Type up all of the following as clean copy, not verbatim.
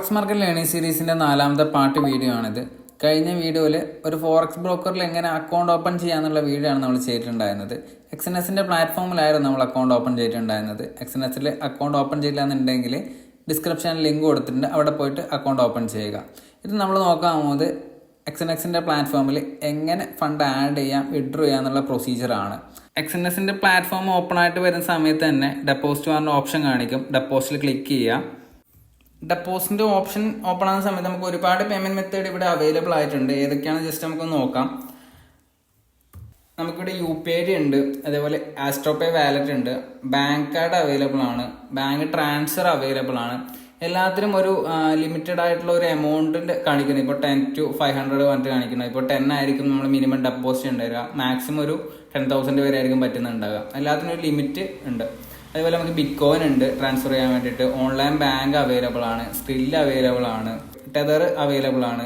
Forex market learning സീരീസിൻ്റെ 4ാമത്തെ part video ആണിത്. കഴിഞ്ഞ വീഡിയോയിൽ ഒരു ഫോറക്സ് ബ്രോക്കറിൽ എങ്ങനെ അക്കൗണ്ട് ഓപ്പൺ ചെയ്യാന്നുള്ള വീഡിയോ ആണ് നമ്മൾ ചെയ്തിട്ടുണ്ടായിരുന്നത്. എക്സ്എൻഎസിൻ്റെ പ്ലാറ്റ്ഫോമിലായിരുന്നു നമ്മൾ അക്കൗണ്ട് ഓപ്പൺ ചെയ്തിട്ടുണ്ടായിരുന്നത്. എക്സ്എൻഎസിൽ അക്കൗണ്ട് ഓപ്പൺ ചെയ്യില്ല എന്നുണ്ടെങ്കിൽ ഡിസ്ക്രിപ്ഷനിൽ ലിങ്ക് കൊടുത്തിട്ടുണ്ട്, അവിടെ പോയിട്ട് അക്കൗണ്ട് ഓപ്പൺ ചെയ്യുക. ഇത് നമ്മൾ നോക്കാൻ പോകുന്നത് എക്സ്എൻഎസിൻ്റെ പ്ലാറ്റ്ഫോമിൽ എങ്ങനെ ഫണ്ട് ആഡ് ചെയ്യാം, വിഡ്രോ ചെയ്യാന്നുള്ള പ്രൊസീജിയറാണ്. എക്സ്എൻഎസിൻ്റെ പ്ലാറ്റ്ഫോം ഓപ്പൺ ആയിട്ട് വരുന്ന സമയത്ത് തന്നെ ഡെപ്പോസിറ്റ് പറഞ്ഞ ഓപ്ഷൻ കാണിക്കും. ഡെപ്പോസിറ്റിൽ ക്ലിക്ക് ചെയ്യുക. ഡെപ്പോസിറ്റിൻ്റെ ഓപ്ഷൻ ഓപ്പൺ ആകുന്ന സമയത്ത് നമുക്ക് ഒരുപാട് പേയ്മെൻറ്റ് മെത്തേഡ് ഇവിടെ അവൈലബിൾ ആയിട്ടുണ്ട്. ഏതൊക്കെയാണ് ജസ്റ്റ് നമുക്ക് നോക്കാം. നമുക്കിവിടെ UPI ഉണ്ട്, അതേപോലെ ആസ്ട്രോപേ വാലറ്റ് ഉണ്ട്, ബാങ്ക് കാർഡ് അവൈലബിൾ ആണ്, ബാങ്ക് ട്രാൻസ്ഫർ അവൈലബിൾ ആണ്. എല്ലാത്തിനും ഒരു ലിമിറ്റഡ് ആയിട്ടുള്ള ഒരു എമൗണ്ടിൻ്റെ കാണിക്കുന്നത്. ഇപ്പോൾ 10 to 500 പറഞ്ഞിട്ട് കാണിക്കുന്നത്. ഇപ്പോൾ 10 ആയിരിക്കും നമ്മൾ മിനിമം ഡെപ്പോസിറ്റ് ഉണ്ടാവുക, മാക്സിമം ഒരു 10,000 വരെ ആയിരിക്കും പറ്റുന്നുണ്ടാവുക. എല്ലാത്തിനും ഒരു ലിമിറ്റ് ഉണ്ട്. അതുപോലെ നമുക്ക് ബിറ്റ്കോയിൻ ഉണ്ട് ട്രാൻസ്ഫർ ചെയ്യാൻ വേണ്ടിയിട്ട്, ഓൺലൈൻ ബാങ്ക് അവൈലബിൾ ആണ്, സ്ക്രില്ല് അവൈലബിൾ ആണ്, ടെതർ അവൈലബിൾ ആണ്,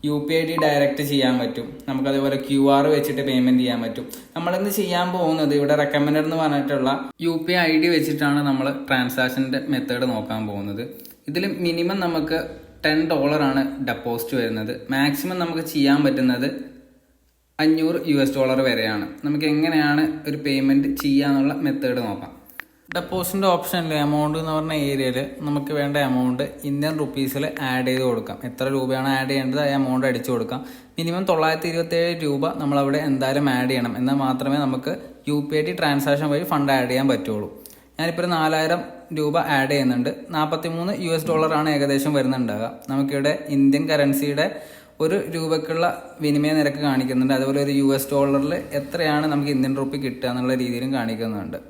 UPI ഡയറക്റ്റ് ചെയ്യാൻ പറ്റും. നമുക്ക് അതേപോലെ QR വെച്ചിട്ട് പേയ്മെന്റ് ചെയ്യാൻ പറ്റും. നമ്മളിന്ന് ചെയ്യാൻ പോകുന്നത് ഇവിടെ റെക്കമെൻഡഡ് എന്ന് പറഞ്ഞിട്ടുള്ള UPI ID വെച്ചിട്ടാണ് നമ്മൾ ട്രാൻസാക്ഷൻ്റെ മെത്തേഡ് നോക്കാൻ പോകുന്നത്. ഇതിൽ മിനിമം നമുക്ക് $10 ആണ് ഡെപ്പോസിറ്റ് വരുന്നത്. മാക്സിമം നമുക്ക് ചെയ്യാൻ പറ്റുന്നത് $500 വരെയാണ്. നമുക്ക് എങ്ങനെയാണ് ഒരു പേയ്മെന്റ് ചെയ്യാന്നുള്ള മെത്തേഡ് നോക്കാം. ഡെപ്പോസിറ്റിൻ്റെ ഓപ്ഷനിൽ എമൗണ്ട് എന്ന് പറഞ്ഞ ഏരിയയിൽ നമുക്ക് വേണ്ട എമൗണ്ട് ഇന്ത്യൻ റുപ്പീസിൽ ആഡ് ചെയ്ത് കൊടുക്കാം. എത്ര രൂപയാണ് ആഡ് ചെയ്യേണ്ടത് ആ എമൗണ്ട് അടിച്ചു കൊടുക്കാം. മിനിമം 927 രൂപ നമ്മളവിടെ എന്തായാലും ആഡ് ചെയ്യണം. എന്നാൽ മാത്രമേ നമുക്ക് UPI ട്രാൻസാക്ഷൻ വഴി ഫണ്ട് ആഡ് ചെയ്യാൻ പറ്റുള്ളൂ. ഞാനിപ്പോൾ 4000 രൂപ ആഡ് ചെയ്യുന്നുണ്ട്. $43 ആണ് ഏകദേശം വരുന്നുണ്ടാകുക. നമുക്കിവിടെ ഇന്ത്യൻ കറൻസിയുടെ $1 വിനിമയ നിരക്ക് കാണിക്കുന്നുണ്ട്. അതുപോലെ ഒരു $, എത്രയാണ് നമുക്ക് ഇന്ത്യൻ റുപ്പി കിട്ടുക എന്നുള്ള രീതിയിലും കാണിക്കുന്നുണ്ട്.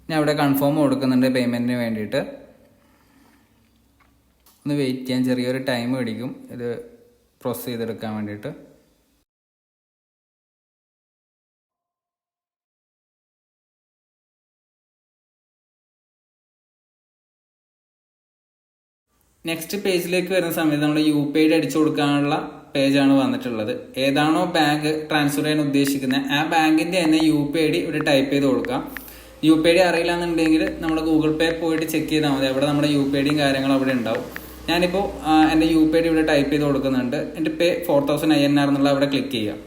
ഞാൻ ഇവിടെ കൺഫേം കൊടുക്കുന്നുണ്ട് പേയ്മെൻറ്റിന് വേണ്ടിയിട്ട്. ഒന്ന് വെയിറ്റ് ചെയ്യാൻ, ചെറിയൊരു ടൈം പിടിക്കും ഇത് പ്രോസസ് ചെയ്തെടുക്കാൻ വേണ്ടിയിട്ട്. നെക്സ്റ്റ് പേജിലേക്ക് വരുന്ന സമയത്ത് നമ്മൾ UPI അടിച്ചു കൊടുക്കാനുള്ള പേജാണ് വന്നിട്ടുള്ളത്. ഏതാണോ ബാങ്ക് ട്രാൻസ്ഫർ ചെയ്യാൻ ഉദ്ദേശിക്കുന്നത് ആ ബാങ്കിൻ്റെ തന്നെ UPI ഇവിടെ ടൈപ്പ് ചെയ്ത് കൊടുക്കാം. UPI അറിയില്ല എന്നുണ്ടെങ്കിൽ നമ്മൾ ഗൂഗിൾ പേ പോയിട്ട് ചെക്ക് ചെയ്താൽ മതി. അവിടെ നമ്മുടെ UPI കാര്യങ്ങളും അവിടെ ഉണ്ടാവും. ഞാനിപ്പോൾ എൻ്റെ UPI ഇവിടെ ടൈപ്പ് ചെയ്ത് കൊടുക്കുന്നുണ്ട്. എൻ്റെ പേ 4000 INR എന്നുള്ള അവിടെ ക്ലിക്ക് ചെയ്യാം.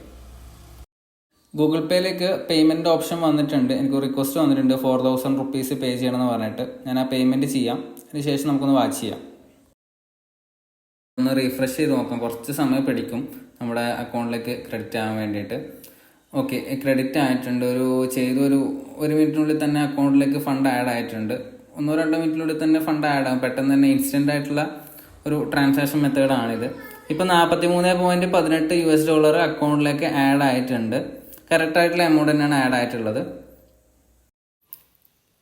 ഗൂഗിൾ പേയിലേക്ക് പേയ്മെൻറ്റ് ഓപ്ഷൻ വന്നിട്ടുണ്ട്. എനിക്ക് റിക്വസ്റ്റ് വന്നിട്ടുണ്ട് 4000 റുപ്പീസ് പേ ചെയ്യണമെന്ന് പറഞ്ഞിട്ട്. ഞാൻ ആ പേയ്മെൻറ്റ് ചെയ്യാം. അതിനുശേഷം നമുക്കൊന്ന് വാച്ച് ചെയ്യാം. ഒന്ന് റീഫ്രഷ് ചെയ്ത് നോക്കാം. കുറച്ച് സമയം പിടിക്കും നമ്മുടെ അക്കൗണ്ടിലേക്ക് ക്രെഡിറ്റ് ആകാൻ വേണ്ടിയിട്ട്. ഓക്കെ, ക്രെഡിറ്റ് ആയിട്ടുണ്ട്. ഒരു മിനിറ്റിനുള്ളിൽ തന്നെ അക്കൗണ്ടിലേക്ക് ഫണ്ട് ആഡ് ആയിട്ടുണ്ട്. 1-2 മിനിറ്റിനുള്ളിൽ തന്നെ ഫണ്ട് ആഡ് ആകും. പെട്ടെന്ന് തന്നെ ഇൻസ്റ്റൻ്റ് ആയിട്ടുള്ള ഒരു ട്രാൻസാക്ഷൻ മെത്തേഡാണിത്. ഇപ്പോൾ $43.18 അക്കൗണ്ടിലേക്ക് ആഡ് ആയിട്ടുണ്ട്. കറക്റ്റായിട്ടുള്ള എമൗണ്ട് തന്നെയാണ് ആഡ് ആയിട്ടുള്ളത്.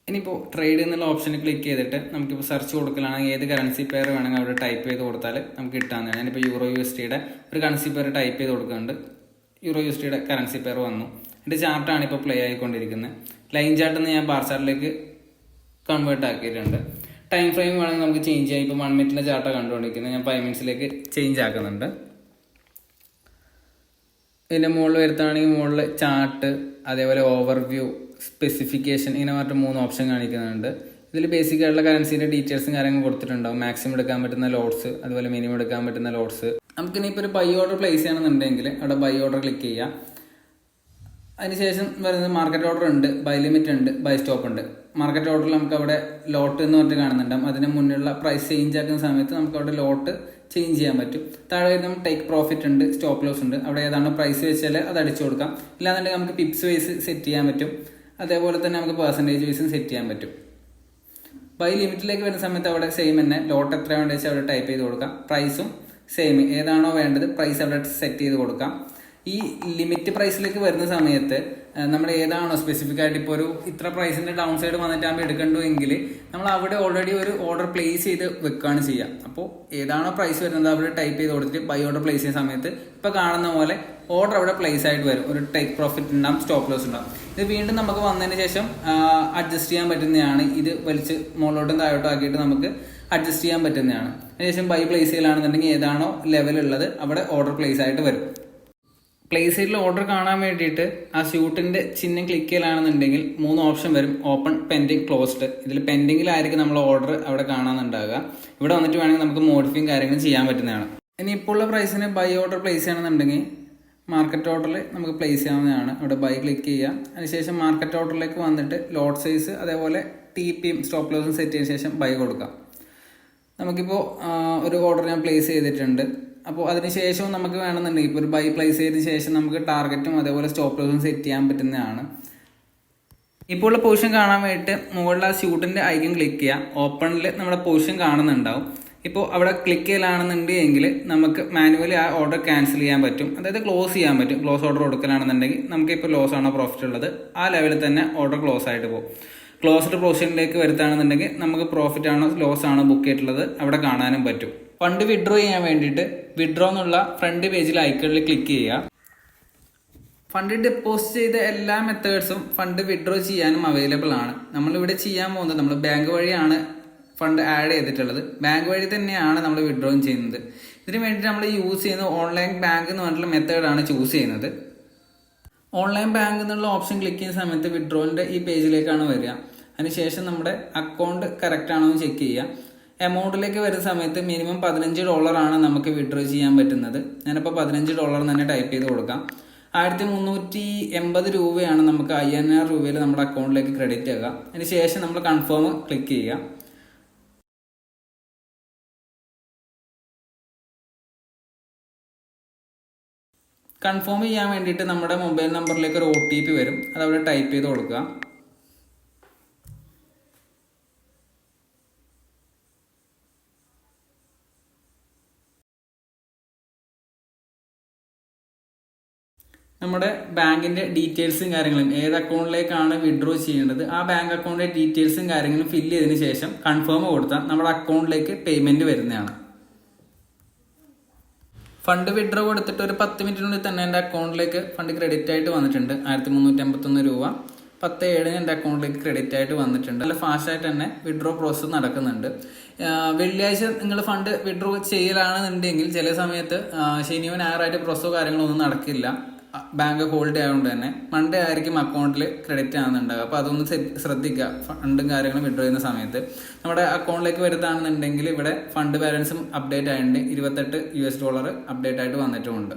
ഇനിയിപ്പോൾ ട്രേഡ് എന്നുള്ള ഓപ്ഷനിൽ ക്ലിക്ക് ചെയ്തിട്ട് നമുക്കിപ്പോൾ സെർച്ച് കൊടുക്കലാണെങ്കിൽ ഏത് കറൻസി പെയർ വേണമെങ്കിൽ അവിടെ ടൈപ്പ് ചെയ്ത് കൊടുത്താൽ നമുക്ക് കിട്ടാവുന്നതാണ്. ഞാനിപ്പോൾ EUR/USD ഒരു കറൻസി പെയർ ടൈപ്പ് ചെയ്ത് കൊടുക്കുന്നുണ്ട്. EUR/USD കറൻസി പെയർ വന്നു. എൻ്റെ ചാർട്ടാണ് ഇപ്പോൾ പ്ലേ ആയിക്കൊണ്ടിരിക്കുന്നത്. ലൈൻ ചാർട്ടിൽ നിന്ന് ഞാൻ ബാർ ചാർട്ടിലേക്ക് കൺവേർട്ട് ആക്കിയിട്ടുണ്ട്. ടൈം ഫ്രെയിം വേണമെങ്കിൽ നമുക്ക് ചേഞ്ച് ചെയ്യാം. ഇപ്പോൾ 1 മിനിറ്റിൻ്റെ ചാർട്ടാണ് കണ്ടുകൊണ്ടിരിക്കുന്നത്. ഞാൻ 5 മിനിറ്റ്സിലേക്ക് ചേഞ്ച് ആക്കുന്നുണ്ട്. ഇതിൻ്റെ മുകളിൽ വരുത്താണെങ്കിൽ മുകളിൽ ചാർട്ട്, അതേപോലെ ഓവർവ്യൂ, സ്പെസിഫിക്കേഷൻ, ഇങ്ങനെ പറഞ്ഞിട്ട് 3 ഓപ്ഷൻ കാണിക്കുന്നുണ്ട്. ഇതിൽ ബേസിക് ആയിട്ടുള്ള കറൻസിൻ്റെ ഡീറ്റെയിൽസും കാര്യങ്ങളും കൊടുത്തിട്ടുണ്ടാവും. മാക്സിമം എടുക്കാൻ പറ്റുന്ന ലോട്ട്സ്, അതുപോലെ മിനിമം എടുക്കാൻ പറ്റുന്ന ലോട്ട്സ്. നമുക്കിനിപ്പോൾ ഒരു ബൈ ഓർഡർ പ്ലേസ് ചെയ്യണമെന്നുണ്ടെങ്കിൽ അവിടെ ബൈ ഓർഡർ ക്ലിക്ക് ചെയ്യാം. അതിനുശേഷം വരുന്നത് മാർക്കറ്റ് ഓർഡർ ഉണ്ട്, ബൈ ലിമിറ്റ് ഉണ്ട്, ബൈ സ്റ്റോപ്പ് ഉണ്ട്. മാർക്കറ്റ് ഓർഡറിൽ നമുക്ക് അവിടെ ലോട്ട് എന്ന് പറഞ്ഞിട്ട് കാണുന്നുണ്ടാവും. അതിന് മുന്നിലുള്ള പ്രൈസ് ചേഞ്ച് ആക്കുന്ന സമയത്ത് നമുക്ക് അവിടെ ലോട്ട് ചേഞ്ച് ചെയ്യാൻ പറ്റും. താഴെ നമുക്ക് ടേക്ക് പ്രോഫിറ്റ് ഉണ്ട്, സ്റ്റോപ്പ് ലോസ് ഉണ്ട്. അവിടെ ഏതാണ് പ്രൈസ് വെച്ചാൽ അത് അടിച്ചു കൊടുക്കാം. ഇല്ലാന്നുണ്ടെങ്കിൽ നമുക്ക് പിപ്സ് വൈസ് സെറ്റ് ചെയ്യാൻ പറ്റും. അതേപോലെ തന്നെ നമുക്ക് പെർസെൻറ്റേജ് വൈസും സെറ്റ് ചെയ്യാൻ പറ്റും. ബൈ ലിമിറ്റിലേക്ക് വരുന്ന സമയത്ത് അവിടെ സെയിം തന്നെ ലോട്ട് എത്ര വേണ്ടത് വെച്ചാൽ അവിടെ ടൈപ്പ് ചെയ്ത് കൊടുക്കാം. പ്രൈസും സെയിം, ഏതാണോ വേണ്ടത് പ്രൈസ് അവിടെ സെറ്റ് ചെയ്ത് കൊടുക്കാം. ഈ ലിമിറ്റ് പ്രൈസിലേക്ക് വരുന്ന സമയത്ത് നമ്മൾ ഏതാണോ സ്പെസിഫിക് ആയിട്ട് ഇപ്പോൾ ഒരു ഇത്ര പ്രൈസിന്റെ ഡൗൺ സൈഡ് വന്നിട്ടാകുമ്പോൾ എടുക്കണ്ടെങ്കിൽ നമ്മൾ അവിടെ ഓൾറെഡി ഒരു ഓർഡർ പ്ലേസ് ചെയ്ത് വെക്കുകയാണ് ചെയ്യുക. അപ്പോൾ ഏതാണോ പ്രൈസ് വരുന്നത് അവിടെ ടൈപ്പ് ചെയ്ത് കൊടുത്തിട്ട് ബൈ ഓർഡർ പ്ലേസ് ചെയ്യുന്ന സമയത്ത് ഇപ്പോൾ കാണുന്ന പോലെ ഓർഡർ അവിടെ പ്ലേസ് ആയിട്ട് വരും. ഒരു ടേക്ക് പ്രോഫിറ്റ് ഉണ്ടാകും, സ്റ്റോപ്പ് ലോസ് ഉണ്ടാകും. ഇത് വീണ്ടും നമുക്ക് വന്നതിന് ശേഷം അഡ്ജസ്റ്റ് ചെയ്യാൻ പറ്റുന്നതാണ്. ഇത് വലിച്ച് മുകളിലോട്ടും താഴോട്ടും ആക്കിയിട്ട് നമുക്ക് അഡ്ജസ്റ്റ് ചെയ്യാൻ പറ്റുന്നതാണ്. അതിനുശേഷം ബൈ പ്ലേസ് ചെയ്യലാണെന്നുണ്ടെങ്കിൽ ഏതാണോ ലെവൽ ഉള്ളത് അവിടെ ഓർഡർ പ്ലേസ് ആയിട്ട് വരും. പ്ലേസ് ചെയ്തിട്ടുള്ള ഓർഡർ കാണാൻ വേണ്ടിയിട്ട് ആ സ്യൂട്ടിന്റെ ചിഹ്നം ക്ലിക്ക് ചെയ്യലാണെന്നുണ്ടെങ്കിൽ 3 ഓപ്ഷൻ വരും. Open, pending, closed. ഇതിൽ പെൻഡിങ്ങിലായിരിക്കും നമ്മൾ ഓർഡർ അവിടെ കാണാനുണ്ടാകുക. ഇവിടെ വന്നിട്ട് വേണമെങ്കിൽ നമുക്ക് മോഡിഫിയും കാര്യങ്ങളും ചെയ്യാൻ പറ്റുന്നതാണ്. ഇനി ഇപ്പോൾ ഉള്ള പ്രൈസിന് ബൈ ഓർഡർ പ്ലേസ് ചെയ്യണമെന്നുണ്ടെങ്കിൽ മാർക്കറ്റ് ഓർഡറിൽ നമുക്ക് പ്ലേസ് ചെയ്യാവുന്നതാണ്. അവിടെ ബൈ ക്ലിക്ക് ചെയ്യുക. അതിനുശേഷം മാർക്കറ്റ് ഓർഡറിലേക്ക് വന്നിട്ട് ലോട്ട് സൈസ് അതേപോലെ TPയും സ്റ്റോപ്പ് ലോസും സെറ്റ് ചെയ്തതിനു ശേഷം ബൈ കൊടുക്കാം. നമുക്കിപ്പോൾ ഒരു ഓർഡർ ഞാൻ പ്ലേസ് ചെയ്തിട്ടുണ്ട്. അപ്പോൾ അതിനുശേഷവും നമുക്ക് വേണമെന്നുണ്ടെങ്കിൽ ഇപ്പോൾ ഒരു ബൈ പ്ലേസ് ചെയ്തതിനു ശേഷം നമുക്ക് ടാർഗറ്റും അതേപോലെ സ്റ്റോപ്പ് ലോസും സെറ്റ് ചെയ്യാൻ പറ്റുന്നതാണ്. ഇപ്പോൾ ഉള്ള പൊസിഷൻ കാണാൻ വേണ്ടിയിട്ട് മുകളിൽ ആ സ്യൂട്ടിന്റെ ഐക്കൺ ക്ലിക്ക് ചെയ്യുക. ഓപ്പണിൽ നമ്മുടെ പൊസിഷൻ കാണുന്നുണ്ടാവും. ഇപ്പോൾ അവിടെ ക്ലിക്ക് ചെയ്യലാണെന്നുണ്ടെങ്കിൽ നമുക്ക് മാനുവലി ആ ഓർഡർ ക്യാൻസൽ ചെയ്യാൻ പറ്റും, അതായത് ക്ലോസ് ചെയ്യാൻ പറ്റും. ക്ലോസ് ഓർഡർ കൊടുക്കലാണെന്നുണ്ടെങ്കിൽ നമുക്ക് ഇപ്പോൾ ലോസ് ആണോ പ്രോഫിറ്റ് ഉള്ളത് ആ ലെവലിൽ തന്നെ ഓർഡർ ക്ലോസ് ആയിട്ട് പോകും. ക്ലോസ്ഡ് പൊസിഷനിലേക്ക് വരുത്താണെന്നുണ്ടെങ്കിൽ നമുക്ക് പ്രോഫിറ്റ് ആണോ ലോസ് ആണോ ബുക്ക് ചെയ്തിട്ടുള്ളത് അവിടെ കാണാനും പറ്റും. ഫണ്ട് വിഡ്രോ ചെയ്യാൻ വേണ്ടിയിട്ട് വിഡ്രോ എന്നുള്ള ഫ്രണ്ട് പേജിൽ ഐക്കണിൽ ക്ലിക്ക് ചെയ്യുക. ഫണ്ട് ഡെപ്പോസിറ്റ് ചെയ്ത എല്ലാ മെത്തേഡ്സും ഫണ്ട് വിഡ്രോ ചെയ്യാനും അവൈലബിൾ ആണ്. നമ്മളിവിടെ ചെയ്യാൻ പോകുന്നത് നമ്മൾ ബാങ്ക് വഴിയാണ് ഫണ്ട് ആഡ് ചെയ്തിട്ടുള്ളത്. ബാങ്ക് വഴി തന്നെയാണ് നമ്മൾ വിഡ്രോയും ചെയ്യുന്നത്. ഇതിന് വേണ്ടിയിട്ട് നമ്മൾ യൂസ് ചെയ്യുന്നത് ഓൺലൈൻ ബാങ്ക് എന്ന് പറഞ്ഞിട്ടുള്ള മെത്തേഡാണ് ചൂസ് ചെയ്യുന്നത്. ഓൺലൈൻ ബാങ്ക് എന്നുള്ള ഓപ്ഷൻ ക്ലിക്ക് ചെയ്യുന്ന സമയത്ത് വിഡ്രോയിൻ്റെ ഈ പേജിലേക്കാണ് വരിക. അതിനുശേഷം നമ്മുടെ അക്കൗണ്ട് കറക്റ്റ് ആണോ എന്ന് ചെക്ക് ചെയ്യുക. എമൗണ്ടിലേക്ക് വരുന്ന സമയത്ത് മിനിമം $15 ആണ് നമുക്ക് വിഡ്രോ ചെയ്യാൻ പറ്റുന്നത്. ഞാനിപ്പോൾ $15 തന്നെ ടൈപ്പ് ചെയ്ത് കൊടുക്കാം. 1380 രൂപയാണ് നമുക്ക് 5000 രൂപയിൽ നമ്മുടെ അക്കൗണ്ടിലേക്ക് ക്രെഡിറ്റ് ആകുക. അതിനുശേഷം നമ്മൾ കൺഫേം ക്ലിക്ക് ചെയ്യുക. കൺഫേം ചെയ്യാൻ വേണ്ടിയിട്ട് നമ്മുടെ മൊബൈൽ നമ്പറിലേക്ക് ഒരു OTP വരും. അതവിടെ ടൈപ്പ് ചെയ്ത് കൊടുക്കുക. നമ്മുടെ ബാങ്കിന്റെ ഡീറ്റെയിൽസും കാര്യങ്ങളും ഏത് അക്കൗണ്ടിലേക്കാണ് വിഡ്രോ ചെയ്യേണ്ടത് ആ ബാങ്ക് അക്കൗണ്ടിന്റെ ഡീറ്റെയിൽസും കാര്യങ്ങളും ഫില്ല് ചെയ്തതിനു ശേഷം കൺഫേം കൊടുത്താൽ നമ്മുടെ അക്കൗണ്ടിലേക്ക് പേയ്മെന്റ് വരുന്നതാണ്. ഫണ്ട് വിഡ്രോ കൊടുത്തിട്ട് ഒരു 10 മിനിറ്റിനുള്ളിൽ തന്നെ എൻ്റെ അക്കൗണ്ടിലേക്ക് ഫണ്ട് ക്രെഡിറ്റ് ആയിട്ട് വന്നിട്ടുണ്ട്. 1351 രൂപ 10/7 എൻ്റെ അക്കൗണ്ടിലേക്ക് ക്രെഡിറ്റ് ആയിട്ട് വന്നിട്ടുണ്ട്. നല്ല ഫാസ്റ്റ് ആയിട്ട് തന്നെ വിഡ്രോ പ്രോസസ്സ് നടക്കുന്നുണ്ട്. വെള്ളിയാഴ്ച നിങ്ങൾ ഫണ്ട് വിഡ്രോ ചെയ്യലാണെന്നുണ്ടെങ്കിൽ ചില സമയത്ത് ശനിയോ ഞായറായിട്ട് പ്രോസസ്സോ കാര്യങ്ങളൊന്നും നടക്കില്ല. ബാങ്ക് ഹോൾഡ് ആയതുകൊണ്ട് തന്നെ മൺഡേ ആയിരിക്കും അക്കൗണ്ടിൽ ക്രെഡിറ്റ് ആകുന്നുണ്ടാകുക. അപ്പോൾ അതൊന്ന് ശ്രദ്ധിക്കുക. ഫണ്ടും കാര്യങ്ങളും വിഡ്രോ ചെയ്യുന്ന സമയത്ത് നമ്മുടെ അക്കൗണ്ടിലേക്ക് വരുത്താണെന്നുണ്ടെങ്കിൽ ഇവിടെ ഫണ്ട് ബാലൻസും അപ്ഡേറ്റ് ആയിട്ടുണ്ട്. $28 അപ്ഡേറ്റ് ആയിട്ട് വന്നിട്ടുമുണ്ട്.